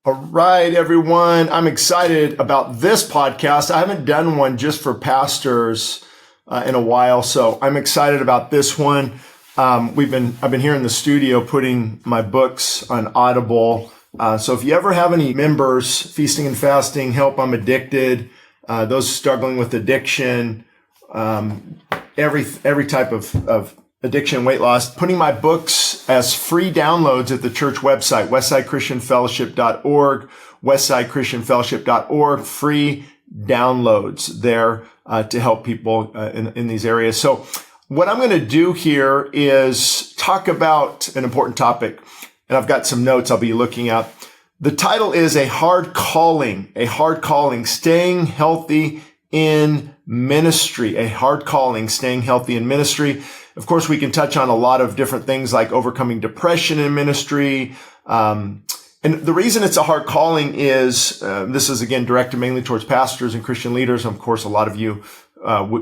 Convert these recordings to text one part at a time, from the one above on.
All right, everyone. I'm excited about this podcast. I haven't done one just for pastors in a while, so I'm excited about this one. I've been here in the studio putting my books on Audible. So if you ever have any members, Feasting and Fasting, Help I'm Addicted, those struggling with addiction, every type of addiction, weight loss, putting my books as free downloads at the church website, westsidechristianfellowship.org, westsidechristianfellowship.org, free downloads there to help people in these areas. So what I'm going to do here is talk about an important topic, and I've got some notes I'll be looking at. The title is A Hard Calling, Staying Healthy in Ministry, a hard calling, staying healthy in ministry. Of course, we can touch on a lot of different things like overcoming depression in ministry. And the reason it's a hard calling is, this is again directed mainly towards pastors and Christian leaders. Of course, a lot of you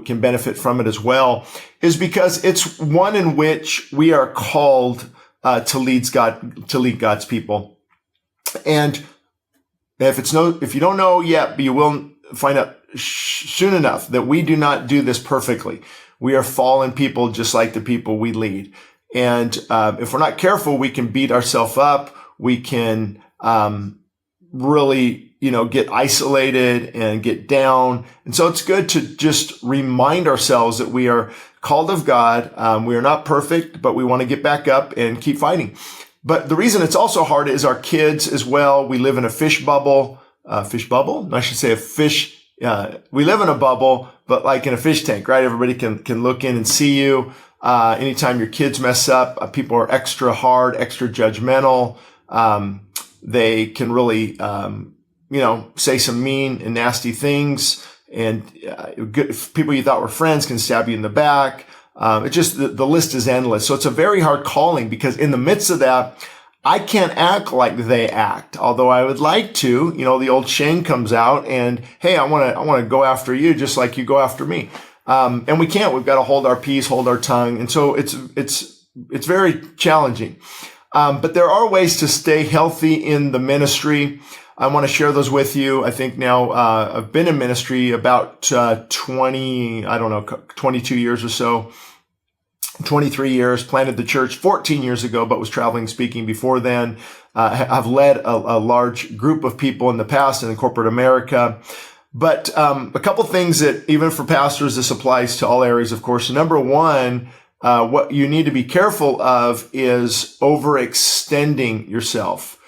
can benefit from it as well, is because it's one in which we are called to lead God's people. And if you don't know yet, but you will find out soon enough that we do not do this perfectly. We are fallen people just like the people we lead. And if we're not careful, we can beat ourselves up. We can really, get isolated and get down. And so it's good to just remind ourselves that we are called of God. We are not perfect, but we want to get back up and keep fighting. But the reason it's also hard is our kids as well. We live in a fish bubble. I should say a fish. We live in a bubble, but like in a fish tank, right? Everybody can look in and see you. Anytime your kids mess up, people are extra hard, extra judgmental. They can really, say some mean and nasty things. And people you thought were friends can stab you in the back. The list is endless. So it's a very hard calling because in the midst of that, I can't act like they act, although I would like to. The old Shane comes out and, hey, I want to go after you just like you go after me. And we can't. We've got to hold our peace, hold our tongue. And so it's very challenging. But there are ways to stay healthy in the ministry. I want to share those with you. I think now, I've been in ministry about 22 years or so. 23 years, planted the church 14 years ago, but was traveling speaking before then. I've led a large group of people in the past in corporate America. But a couple things that even for pastors, this applies to all areas, of course. Number one, what you need to be careful of is overextending yourself.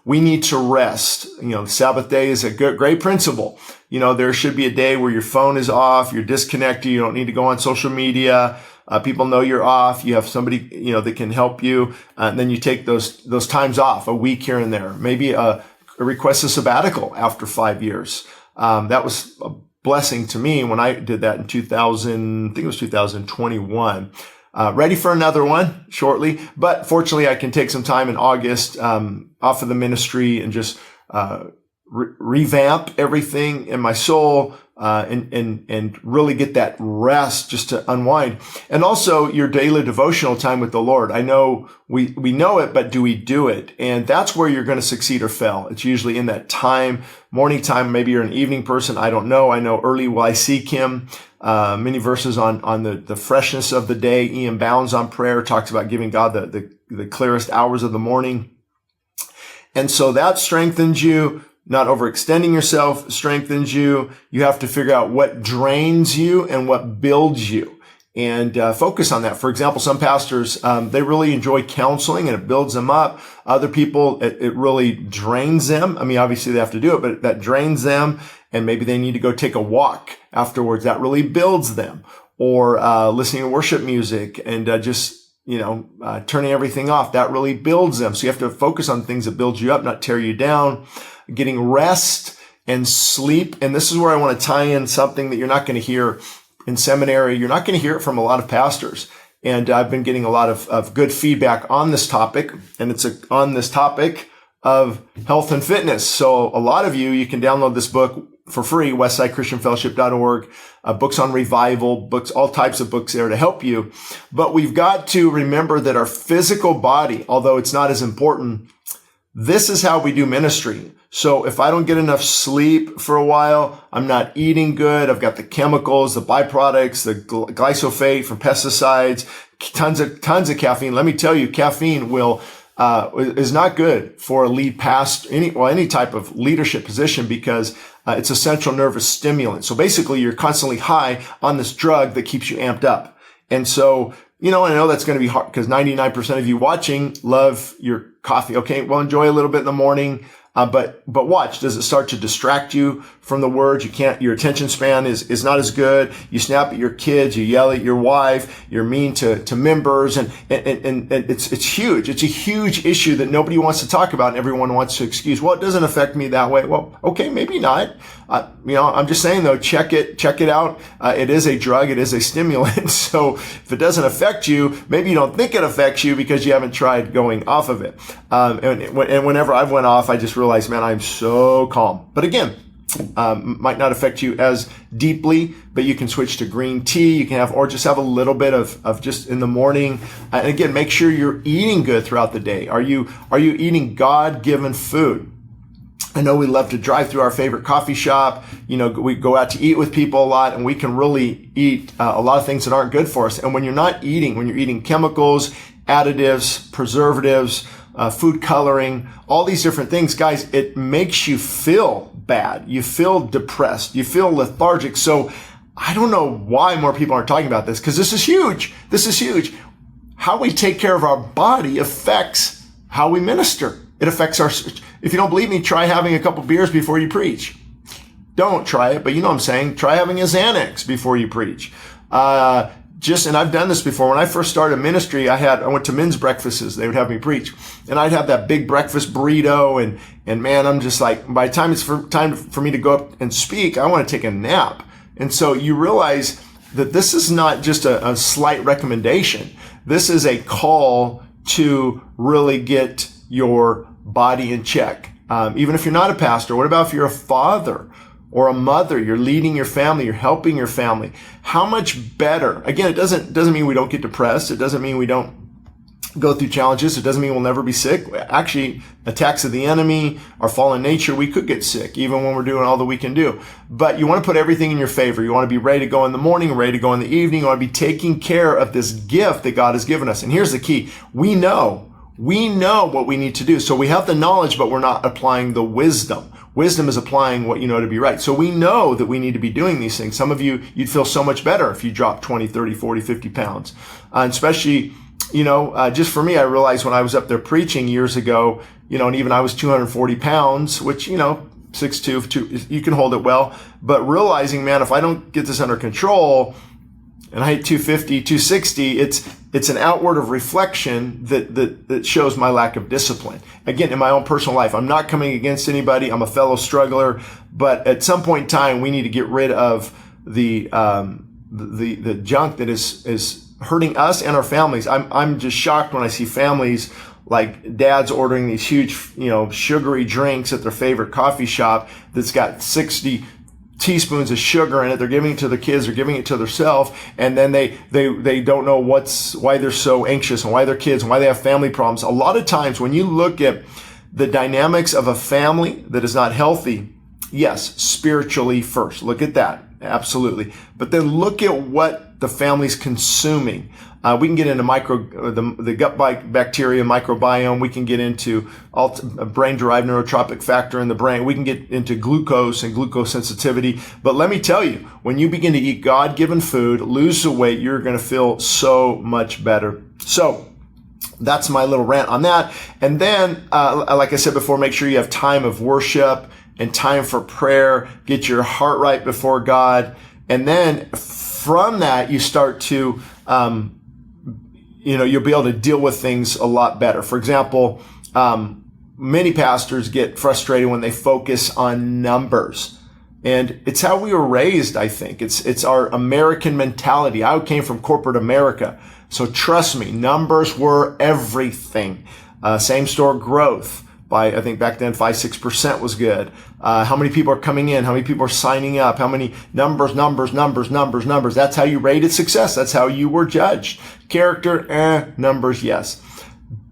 We need to rest. Sabbath day is a great principle. There should be a day where your phone is off, you're disconnected, you don't need to go on social media. People know you're off. You have somebody, that can help you. And then you take those times off, a week here and there. Maybe request a sabbatical after 5 years. That was a blessing to me when I did that in 2021. Ready for another one shortly, but fortunately I can take some time in August, off of the ministry and just, revamp everything in my soul, and really get that rest just to unwind. And also your daily devotional time with the Lord. I know we know it, but do we do it? And that's where you're going to succeed or fail. It's usually in that time, morning time. Maybe you're an evening person. I don't know. I know early will I seek him. Many verses on the freshness of the day. Ian Bounds on prayer talks about giving God the clearest hours of the morning. And so that strengthens you. Not overextending yourself strengthens you. You have to figure out what drains you and what builds you, and focus on that. For example, some pastors, they really enjoy counseling and it builds them up. Other people, it really drains them. I mean, obviously they have to do it, but that drains them, and maybe they need to go take a walk afterwards. That really builds them. Or listening to worship music and turning everything off. That really builds them. So you have to focus on things that build you up, not tear you down. Getting rest and sleep. And this is where I want to tie in something that you're not going to hear in seminary. You're not going to hear it from a lot of pastors. And I've been getting a lot of good feedback on this topic. And it's on this topic of health and fitness. So a lot of you can download this book, for free, westsidechristianfellowship.org, books on revival, books, all types of books there to help you. But we've got to remember that our physical body, although it's not as important, this is how we do ministry. So if I don't get enough sleep for a while, I'm not eating good. I've got the chemicals, the byproducts, the glyphosate from pesticides, tons of caffeine. Let me tell you, caffeine is not good for a lead past any type of leadership position because it's a central nervous stimulant. So basically, you're constantly high on this drug that keeps you amped up. And so, I know that's going to be hard because 99% of you watching love your coffee. Okay, well, enjoy a little bit in the morning. But watch, does it start to distract you from the word? Your attention span is not as good. You snap at your kids, you yell at your wife, you're mean to members, and it's huge. It's a huge issue that nobody wants to talk about and everyone wants to excuse. Well, it doesn't affect me that way. Well, okay, maybe not. I'm just saying though, check it out. It is a drug. It is a stimulant. So if it doesn't affect you, maybe you don't think it affects you because you haven't tried going off of it. And whenever I've went off, I just realized, man, I'm so calm. But again, might not affect you as deeply, but you can switch to green tea. You can or just have a little bit of just in the morning. And again, make sure you're eating good throughout the day. Are you eating God-given food? I know we love to drive through our favorite coffee shop. We go out to eat with people a lot, and we can really eat a lot of things that aren't good for us. And when you're eating chemicals, additives, preservatives, food coloring, all these different things, guys, it makes you feel bad. You feel depressed. You feel lethargic. So I don't know why more people aren't talking about this because this is huge. This is huge. How we take care of our body affects how we minister. It affects if you don't believe me, try having a couple beers before you preach. Don't try it, but you know what I'm saying. Try having a Xanax before you preach. And I've done this before. When I first started ministry, I went to men's breakfasts. They would have me preach, and I'd have that big breakfast burrito, and man, I'm just like, by the time it's time for me to go up and speak, I want to take a nap. And so you realize that this is not just a slight recommendation. This is a call to really get your body in check. Even if you're not a pastor, what about if you're a father or a mother? You're leading your family, you're helping your family. How much better? Again, it doesn't mean we don't get depressed. It doesn't mean we don't go through challenges. It doesn't mean we'll never be sick. Actually, attacks of the enemy, our fallen nature, we could get sick even when we're doing all that we can do. But you want to put everything in your favor. You want to be ready to go in the morning, ready to go in the evening. You want to be taking care of this gift that God has given us. And here's the key. We know what we need to do. So we have the knowledge, but we're not applying the wisdom. Wisdom is applying what you know to be right. So we know that we need to be doing these things. Some of you'd feel so much better if you dropped 20, 30, 40, 50 pounds. And especially, just for me, I realized when I was up there preaching years ago, and even I was 240 pounds, which, 6'2", you can hold it well. But realizing, man, if I don't get this under control, and I hit 250, 260, it's an outward of reflection that shows my lack of discipline. Again, in my own personal life, I'm not coming against anybody. I'm a fellow struggler, but at some point in time, we need to get rid of the junk that is hurting us and our families. I'm just shocked when I see families like dads ordering these huge, sugary drinks at their favorite coffee shop that's got 60 teaspoons of sugar in it. They're giving it to their kids, they're giving it to themselves, and then they don't know why they're so anxious and why their kids and why they have family problems. A lot of times when you look at the dynamics of a family that is not healthy, yes, spiritually first. Look at that. Absolutely. But then look at what the family's consuming. We can get into the gut bacteria microbiome. We can get into brain-derived neurotropic factor in the brain. We can get into glucose and glucose sensitivity. But let me tell you, when you begin to eat God-given food, lose the weight, you're going to feel so much better. So that's my little rant on that. And then, like I said before, make sure you have time of worship and time for prayer. Get your heart right before God. And then from that, you start to, you'll be able to deal with things a lot better. For example, many pastors get frustrated when they focus on numbers. And it's how we were raised, I think. It's our American mentality. I came from corporate America. So trust me, numbers were everything. Same store growth, by, I think back then 5-6% was good. How many people are coming in? How many people are signing up? How many numbers? That's how you rated success. That's how you were judged. Character, numbers, yes.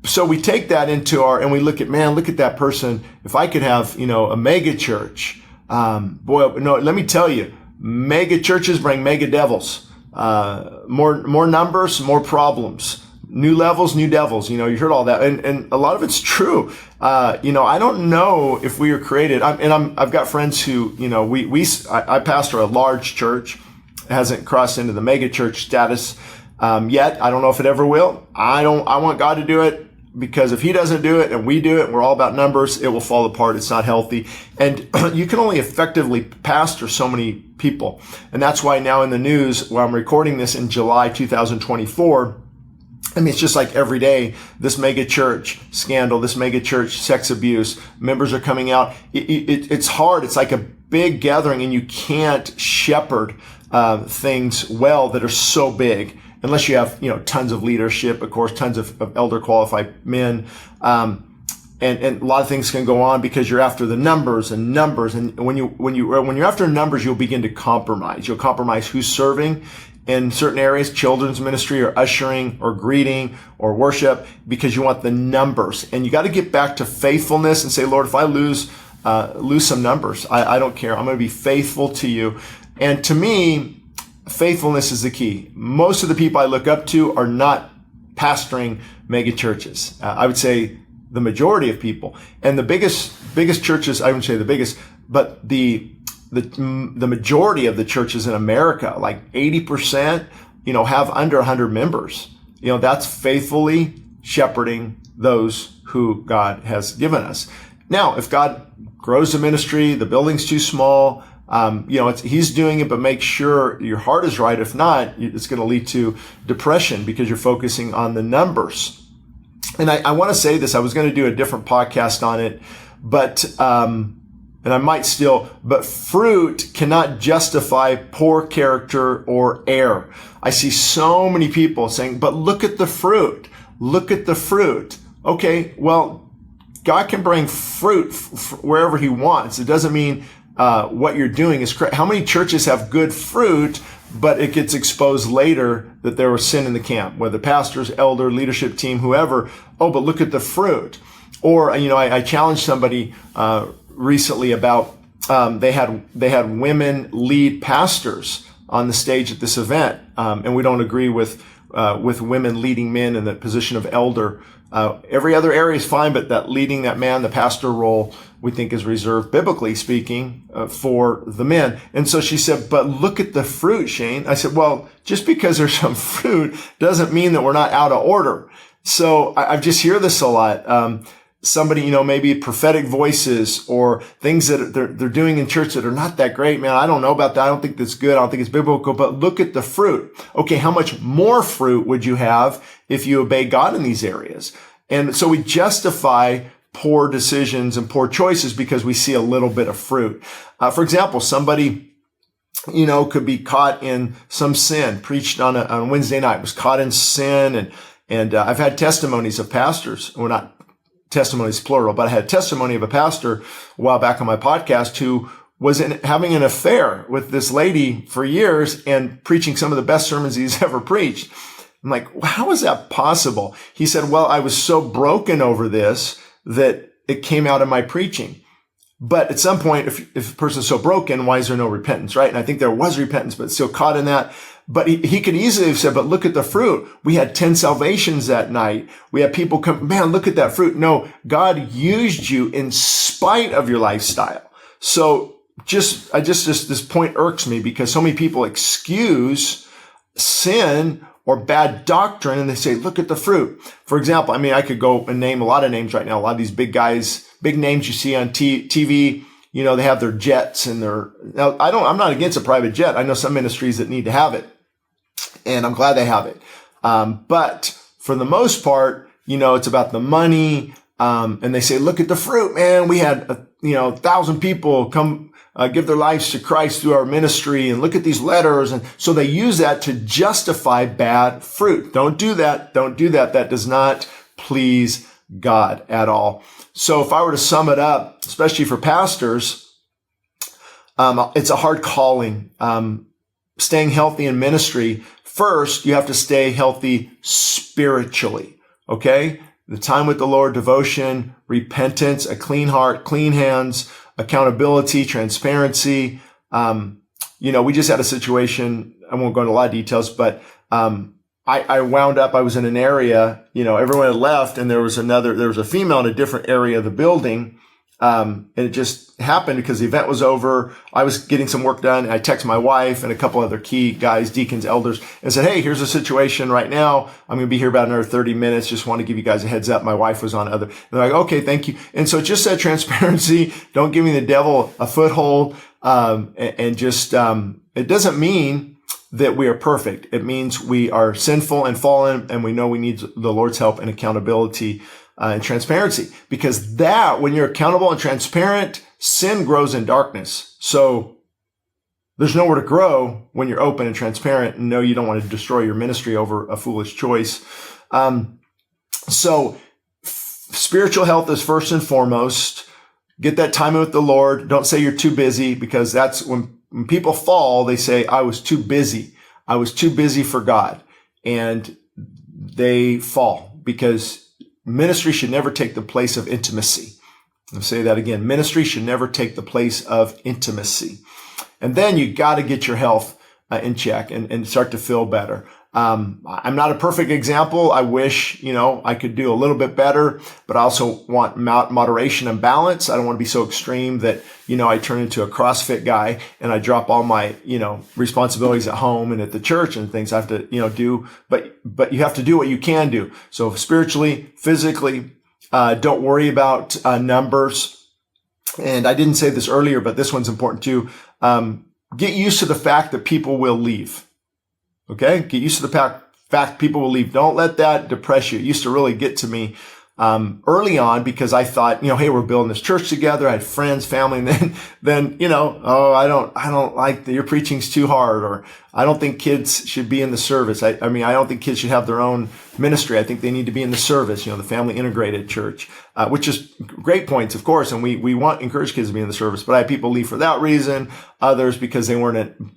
So we take that into and we look at, man, look at that person. If I could have, a mega church, let me tell you, mega churches bring mega devils. More numbers, more problems. New levels, new devils. You heard all that. And a lot of it's true. I don't know if we were created. I've got friends who, I pastor a large church. It hasn't crossed into the mega church status, yet. I don't know if it ever will. I want God to do it, because if he doesn't do it and we do it and we're all about numbers, it will fall apart. It's not healthy. And you can only effectively pastor so many people. And that's why now in the news, while I'm recording this in July 2024, it's just like every day, this mega church scandal, this mega church sex abuse, members are coming out. It's hard. It's like a big gathering, and you can't shepherd things well that are so big, unless you have, tons of leadership, of course, tons of elder qualified men. And a lot of things can go on because you're after the numbers. And when you're after numbers, you'll begin to compromise. You'll compromise who's serving in certain areas, children's ministry or ushering or greeting or worship, because you want the numbers. And you got to get back to faithfulness and say, Lord, if I lose some numbers, I don't care. I'm going to be faithful to you. And to me, faithfulness is the key. Most of the people I look up to are not pastoring mega churches. I would say the majority of people. And the biggest churches, I wouldn't say the biggest, but the majority of the churches in America, like 80%, have under 100 members. That's faithfully shepherding those who God has given us. Now, if God grows the ministry, the building's too small, he's doing it, but make sure your heart is right. If not, it's going to lead to depression because you're focusing on the numbers. And I want to say this, I was going to do a different podcast on it, but fruit cannot justify poor character or error. I see so many people saying, but look at the fruit. Look at the fruit. Okay, well, God can bring fruit wherever he wants. It doesn't mean what you're doing is correct. How many churches have good fruit, but it gets exposed later that there was sin in the camp, whether pastors, elder, leadership team, whoever. Oh, but look at the fruit. Or, I challenged somebody recently about they had women lead pastors on the stage at this event, and we don't agree with women leading men in the position of elder. Every other area is fine, but that leading that man, the pastor role, we think is reserved, biblically speaking, for the men. And so she said, but look at the fruit, Shane. I said, well, just because there's some fruit doesn't mean that we're not out of order. So I just hear this a lot. Somebody, maybe prophetic voices or things that they're doing in church that are not that great. Man, I don't know about that. I don't think that's good. I don't think it's biblical, but look at the fruit. Okay, how much more fruit would you have if you obey God in these areas? And so we justify poor decisions and poor choices because we see a little bit of fruit. For example, somebody, could be caught in some sin, preached on a Wednesday night, was caught in sin. And I've had testimonies of pastors, or not testimonies plural, but I had testimony of a pastor a while back on my podcast who was having an affair with this lady for years and preaching some of the best sermons he's ever preached. I'm like, how is that possible? He said, well, I was so broken over this that it came out in my preaching. But at some point, if a person's so broken, why is there no repentance, right? And I think there was repentance, but still caught in that. But he could easily have said, but look at the fruit. We had 10 salvations that night. We had people come, man, look at that fruit. No, God used you in spite of your lifestyle. So this point irks me because so many people excuse sin or bad doctrine and they say, look at the fruit. For example, I could go and name a lot of names right now. A lot of these big guys, big names you see on TV, they have their jets and now I'm not against a private jet. I know some ministries that need to have it. And I'm glad they have it. But for the most part, it's about the money. And they say, look at the fruit, man. We had, 1,000 people come, give their lives to Christ through our ministry, and look at these letters. And so they use that to justify bad fruit. Don't do that. Don't do that. That does not please God at all. So if I were to sum it up, especially for pastors, it's a hard calling. Staying healthy in ministry, first, you have to stay healthy spiritually. Okay? The time with the Lord, devotion, repentance, a clean heart, clean hands, accountability, transparency. We just had a situation. I won't go into a lot of details, but, I wound up, I was in an area, everyone had left and there was a female in a different area of the building. And it just happened because the event was over. I was getting some work done. I texted my wife and a couple other key guys, deacons, elders, and said, hey, here's the situation right now. I'm going to be here about another 30 minutes. Just want to give you guys a heads up. My wife was on other. They're like, okay, thank you. And so it just said transparency. Don't give me the devil a foothold. It doesn't mean that we are perfect. It means we are sinful and fallen, and we know we need the Lord's help and accountability and transparency. Because when you're accountable and transparent, sin grows in darkness. So there's nowhere to grow when you're open and transparent and know you don't want to destroy your ministry over a foolish choice. So spiritual health is first and foremost. Get that time with the Lord. Don't say you're too busy, because that's when people fall, they say, I was too busy. I was too busy for God. And they fall, because ministry should never take the place of intimacy. I'll say that again. Ministry should never take the place of intimacy. And then you got to get your health in check and start to feel better. I'm not a perfect example. I wish, I could do a little bit better, but I also want moderation and balance. I don't want to be so extreme that, I turn into a CrossFit guy and I drop all my, responsibilities at home and at the church and things I have to, do. But you have to do what you can do. So spiritually, physically, don't worry about numbers. And I didn't say this earlier, but this one's important too. Get used to the fact that people will leave. Okay? Get used to the fact people will leave. Don't let that depress you. It used to really get to me early on, because I thought, hey, we're building this church together. I had friends, family, and then, I don't like that your preaching's too hard, or I don't think kids should be in the service. I don't think kids should have their own ministry. I think they need to be in the service, the family integrated church, which is great points, of course. And we encourage kids to be in the service, but I have people leave for that reason. Others because they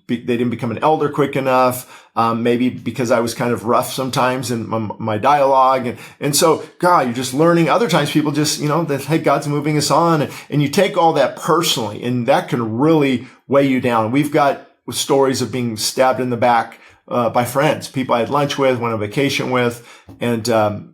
didn't become an elder quick enough. Maybe because I was kind of rough sometimes in my dialogue. And so, God, you're just learning. Other times people just, that, hey, God's moving us on. And you take all that personally, and that can really weigh you down. We've got stories of being stabbed in the back by friends, people I had lunch with, went on vacation with. And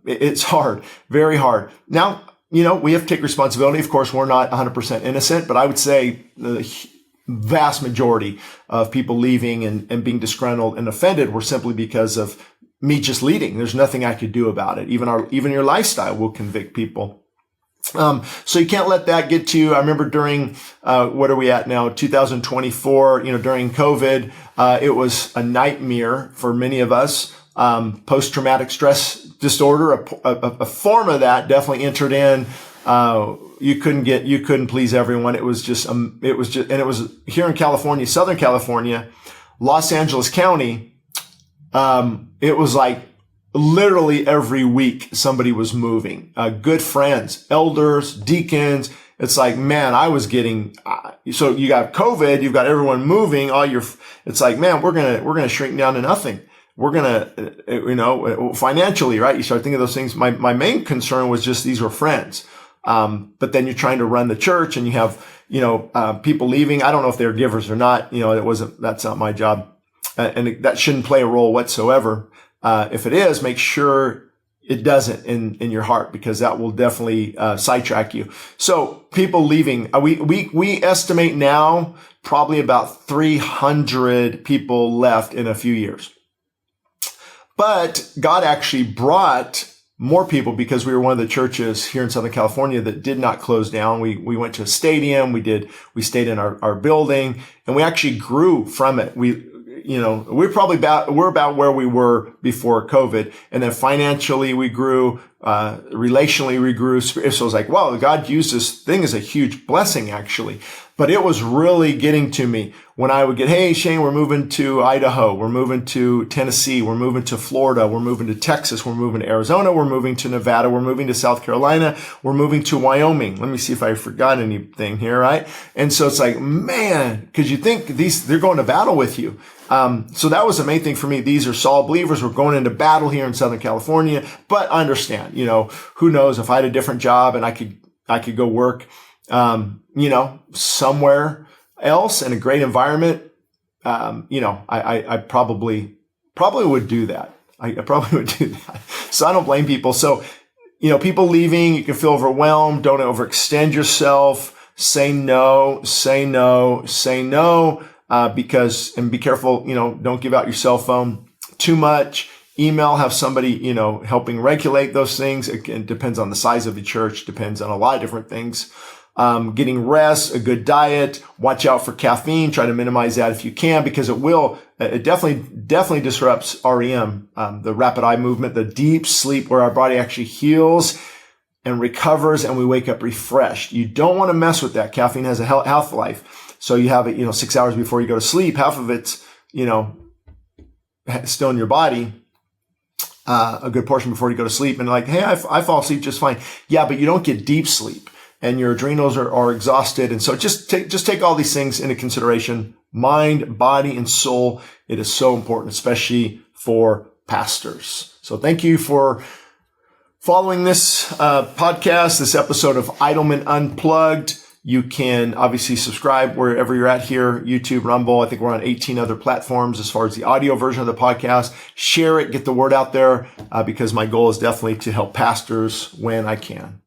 it's hard, very hard. Now, we have to take responsibility. Of course, we're not 100% innocent, but I would say the vast majority of people leaving and being disgruntled and offended were simply because of me just leading. There's nothing I could do about it. Even your lifestyle will convict people. So you can't let that get to you. I remember during, what are we at now? 2024, during COVID, it was a nightmare for many of us. Post-traumatic stress disorder, a form of that definitely entered in. You couldn't please everyone. It was and it was here in California, Southern California, Los Angeles County. It was like literally every week somebody was moving, good friends, elders, deacons. It's like, man, I was getting, so you got COVID, you've got everyone moving, it's like, man, we're going to shrink down to nothing. We're going to, financially, right? You start thinking of those things. My main concern was just these were friends. But then you're trying to run the church and you have, people leaving. I don't know if they're givers or not. That's not my job. And that shouldn't play a role whatsoever. If it is, make sure it doesn't in your heart, because that will definitely, sidetrack you. So people leaving, we estimate now probably about 300 people left in a few years. But God actually brought more people because we were one of the churches here in Southern California that did not close down. We went to a stadium. We stayed in our building, and we actually grew from it. We're about where we were before COVID. And then financially we grew, relationally we grew. So it was like, wow, God used this thing as a huge blessing, actually. But it was really getting to me when I would get, hey, Shane, we're moving to Idaho. We're moving to Tennessee. We're moving to Florida. We're moving to Texas. We're moving to Arizona. We're moving to Nevada. We're moving to South Carolina. We're moving to Wyoming. Let me see if I forgot anything here, right? And so it's like, man, because you think they're going to battle with you. So that was the main thing for me. These are solid believers. We're going into battle here in Southern California, but I understand, who knows if I had a different job and I could go work, somewhere else in a great environment. I probably would do that. I probably would do that. So I don't blame people. So, people leaving, you can feel overwhelmed. Don't overextend yourself. Say no, because be careful, don't give out your cell phone too much. Email, have somebody, helping regulate those things. Again, depends on the size of the church, depends on a lot of different things. Getting rest, a good diet, watch out for caffeine, try to minimize that if you can, because it definitely disrupts REM, the rapid eye movement, the deep sleep where our body actually heals and recovers and we wake up refreshed. You don't want to mess with that. Caffeine has a half-life. So you have it, 6 hours before you go to sleep. Half of it's, still in your body, a good portion before you go to sleep. And hey, I fall asleep just fine. Yeah, but you don't get deep sleep and your adrenals are exhausted. And so just take all these things into consideration. Mind, body, and soul. It is so important, especially for pastors. So thank you for following this podcast, this episode of Idleman Unplugged. You can obviously subscribe wherever you're at here, YouTube, Rumble. I think we're on 18 other platforms as far as the audio version of the podcast. Share it, get the word out there, because my goal is definitely to help pastors when I can.